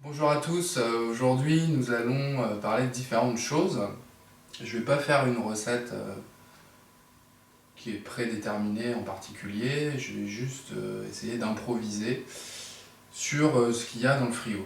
Bonjour à tous, aujourd'hui nous allons parler de différentes choses. Je ne vais pas faire une recette qui est prédéterminée en particulier, je vais juste essayer d'improviser sur ce qu'il y a dans le frigo.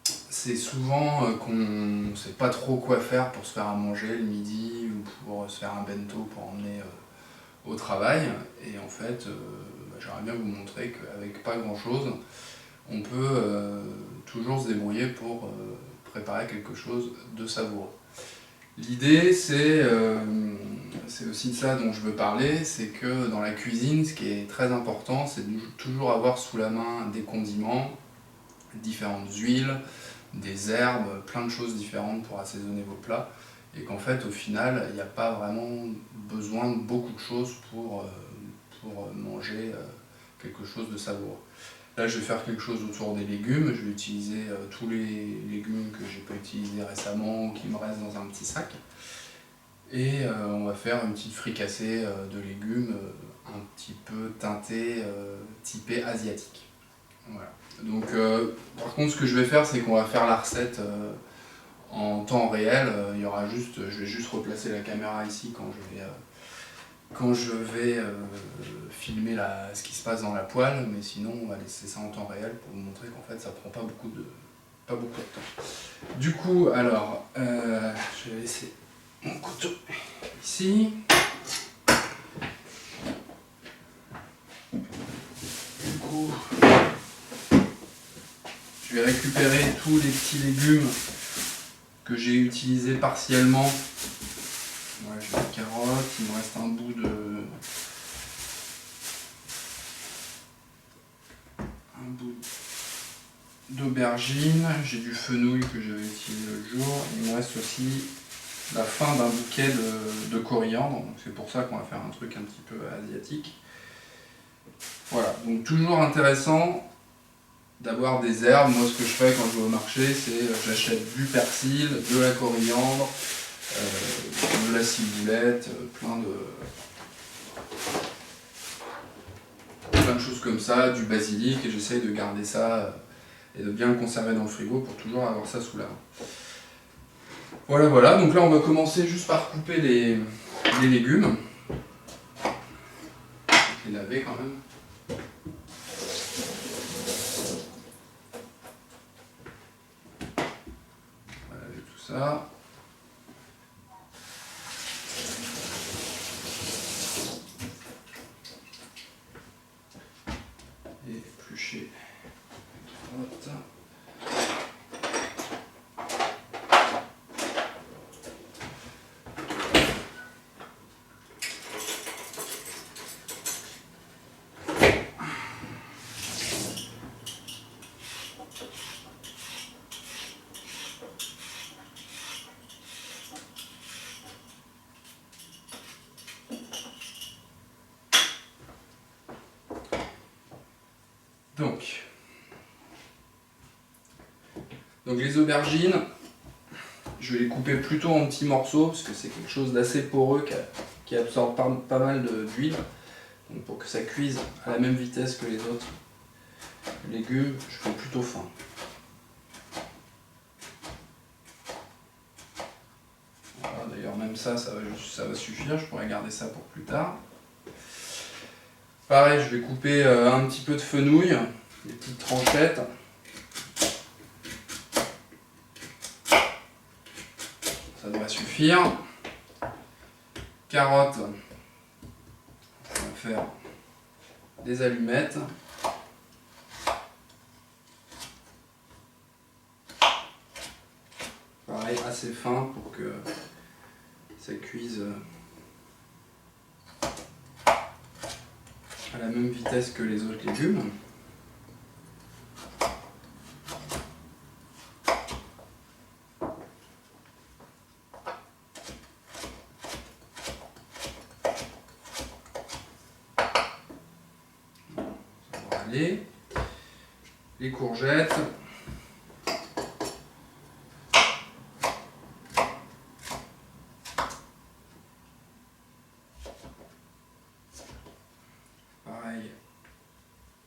C'est souvent qu'on ne sait pas trop quoi faire pour se faire à manger le midi ou pour se faire un bento pour emmener au travail. Et en fait, j'aimerais bien vous montrer qu'avec pas grand chose, on peut toujours se débrouiller pour préparer quelque chose de savoureux. L'idée, c'est aussi de ça dont je veux parler, c'est que dans la cuisine, ce qui est très important, c'est de toujours avoir sous la main des condiments, différentes huiles, des herbes, plein de choses différentes pour assaisonner vos plats, et qu'en fait, au final, il n'y a pas vraiment besoin de beaucoup de choses pour manger quelque chose de savoureux. Là, je vais faire quelque chose autour des légumes. Je vais utiliser tous les légumes que j'ai pas utilisés récemment ou qui me restent dans un petit sac. Et on va faire une petite fricassée de légumes un petit peu teintée, typée asiatique. Voilà. Donc, par contre, ce que je vais faire, c'est qu'on va faire la recette en temps réel. Il y aura juste, je vais juste replacer la caméra ici quand je vais filmer ce qui se passe dans la poêle, mais sinon on va laisser ça en temps réel pour vous montrer qu'en fait ça prend pas beaucoup de temps. Du coup, alors, je vais laisser mon couteau ici. Du coup, je vais récupérer tous les petits légumes que j'ai utilisés partiellement. Ouais, j'ai des carottes, il me reste un bout d'aubergine, j'ai du fenouil que j'avais utilisé l'autre jour, il me reste aussi la fin d'un bouquet de coriandre, donc c'est pour ça qu'on va faire un truc un petit peu asiatique. Voilà, donc toujours intéressant d'avoir des herbes. Moi, ce que je fais quand je vais au marché, c'est j'achète du persil, de la coriandre, de la ciboulette, plein de choses comme ça, du basilic, et j'essaye de garder ça et de bien le conserver dans le frigo pour toujours avoir ça sous la main. Voilà, donc là on va commencer juste par couper les légumes. Les laver quand même. On va laver tout ça. Et éplucher. Donc les aubergines, je vais les couper plutôt en petits morceaux parce que c'est quelque chose d'assez poreux qui absorbe pas mal d'huile. Donc pour que ça cuise à la même vitesse que les autres légumes, je fais plutôt fin. Voilà, d'ailleurs même ça va suffire, je pourrais garder ça pour plus tard. Pareil, je vais couper un petit peu de fenouil, des petites tranchettes. Ça devrait suffire. Carottes, on va faire des allumettes. Pareil, assez fin pour que ça cuise à la même vitesse que les autres légumes. Ça va aller. Les courgettes. Pareil,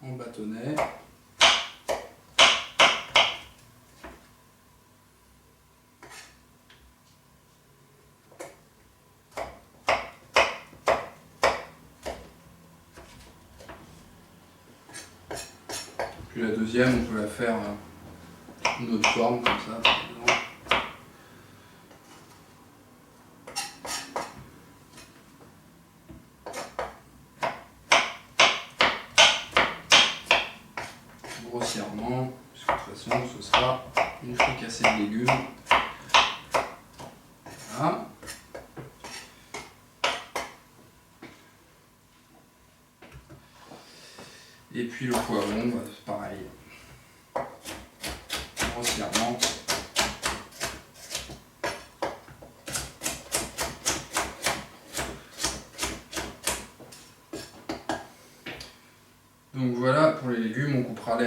en bâtonnet. Puis la deuxième, on peut la faire une autre forme comme ça, par exemple. Grossièrement, puisque de toute façon ce sera une fricassée de légumes. Voilà. Et puis le poivron, bah, pareil. Grossièrement. Donc voilà pour les légumes, on coupera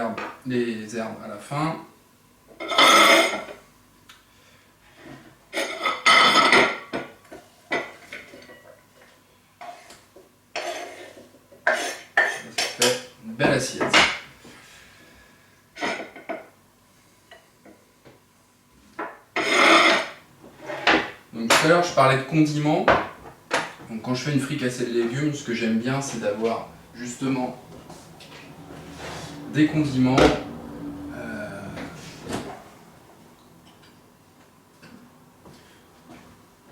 les herbes à la fin. Ça fait une belle assiette. Donc tout à l'heure je parlais de condiments. Donc quand je fais une fricassée de légumes, ce que j'aime bien c'est d'avoir justement des condiments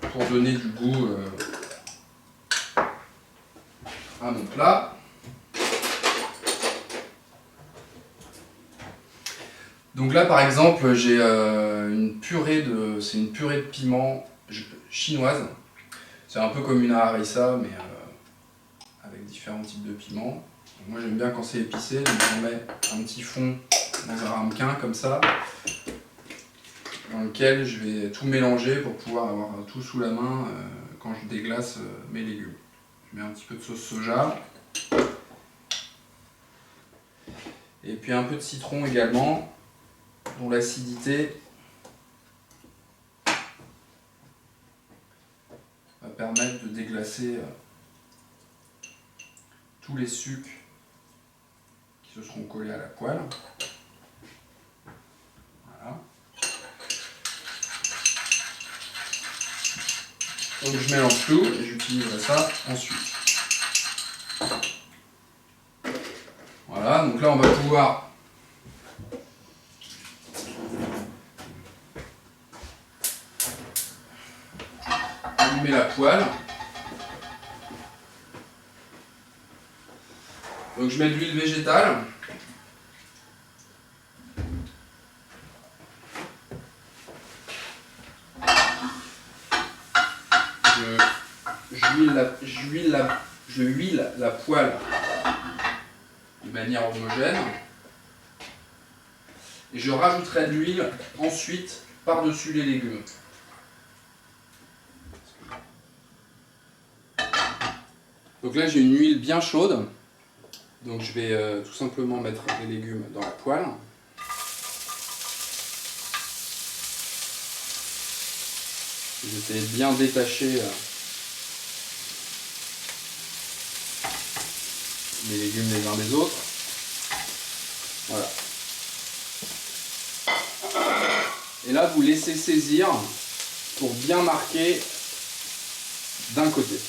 pour donner du goût à mon plat. Donc là par exemple j'ai une purée de piment chinoise. C'est un peu comme une harissa mais avec différents types de piments. Donc moi j'aime bien quand c'est épicé, donc on met un petit fond dans un ramequin comme ça, dans lequel je vais tout mélanger pour pouvoir avoir tout sous la main quand je déglace mes légumes. Je mets un petit peu de sauce soja. Et puis un peu de citron également, dont l'acidité va permettre de déglacer tous les sucs qui se seront collés à la poêle. Voilà. Donc je mélange tout et j'utiliserai ça ensuite. Voilà, donc là on va pouvoir allumer la poêle. Donc je mets de l'huile végétale. Je huile la poêle de manière homogène. Et je rajouterai de l'huile ensuite par-dessus les légumes. Donc là j'ai une huile bien chaude. Donc je vais tout simplement mettre les légumes dans la poêle. J'essaie de bien détacher les légumes les uns des autres. Voilà. Et là vous laissez saisir pour bien marquer d'un côté.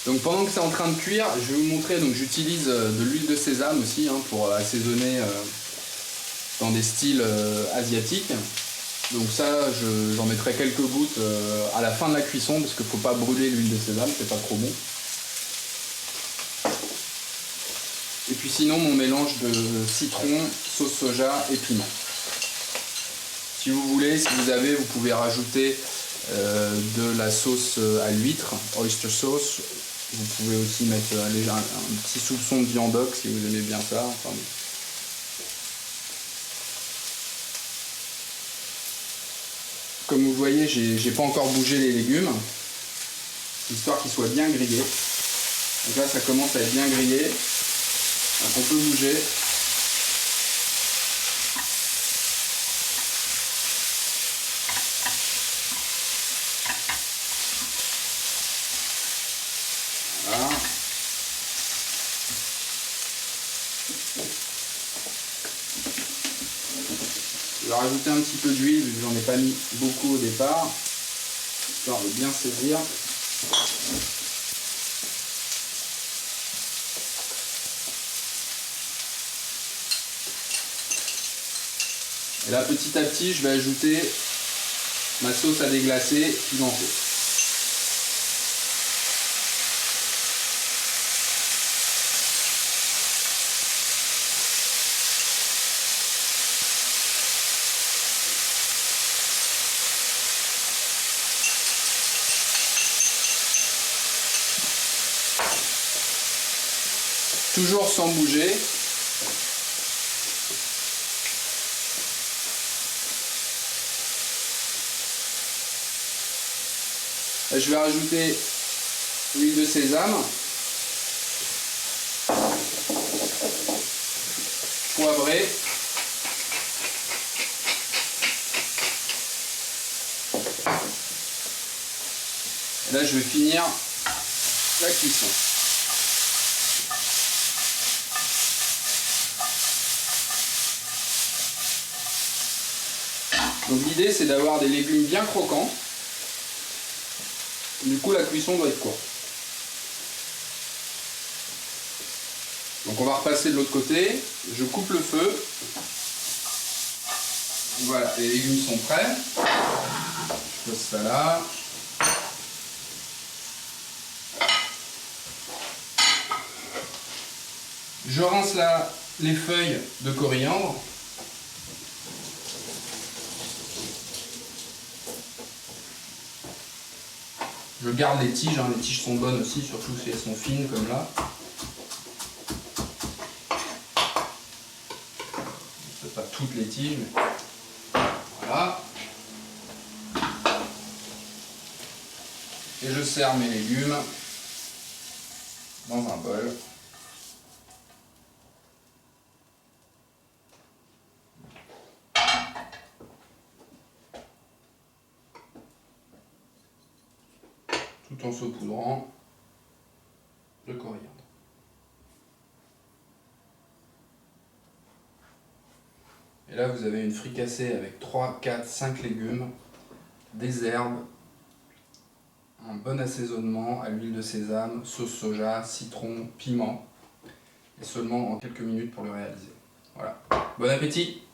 Donc pendant que c'est en train de cuire, je vais vous montrer, donc j'utilise de l'huile de sésame aussi pour assaisonner dans des styles asiatiques. Donc ça, j'en mettrai quelques gouttes à la fin de la cuisson parce qu'il ne faut pas brûler l'huile de sésame, c'est pas trop bon. Et puis sinon mon mélange de citron, sauce soja et piment. Si vous voulez, si vous avez, vous pouvez rajouter de la sauce à l'huître, oyster sauce. Vous pouvez aussi mettre un petit soupçon de viandox si vous aimez bien ça. Enfin, comme vous voyez, j'ai pas encore bougé les légumes, histoire qu'ils soient bien grillés. Donc là, ça commence à être bien grillé. Donc on peut bouger. Voilà. Je vais rajouter un petit peu d'huile, vu que j'en ai pas mis beaucoup au départ, histoire de bien saisir. Et là, petit à petit, je vais ajouter ma sauce à déglacer pimentée. Toujours sans bouger. Là, je vais rajouter l'huile de sésame, poivré, et là je vais finir la cuisson. Donc l'idée c'est d'avoir des légumes bien croquants. Du coup la cuisson doit être courte. Donc on va repasser de l'autre côté. Je coupe le feu. Voilà, les légumes sont prêts. Je pose ça là. Je rince là les feuilles de coriandre. Je garde les tiges, hein. Les tiges sont bonnes aussi, surtout si elles sont fines comme là. Peut-être pas toutes les tiges, mais voilà. Et je sers mes légumes dans un bol. Tout en saupoudrant de coriandre. Et là vous avez une fricassée avec 3, 4, 5 légumes, des herbes, un bon assaisonnement à l'huile de sésame, sauce soja, citron, piment, et seulement en quelques minutes pour le réaliser. Voilà. Bon appétit!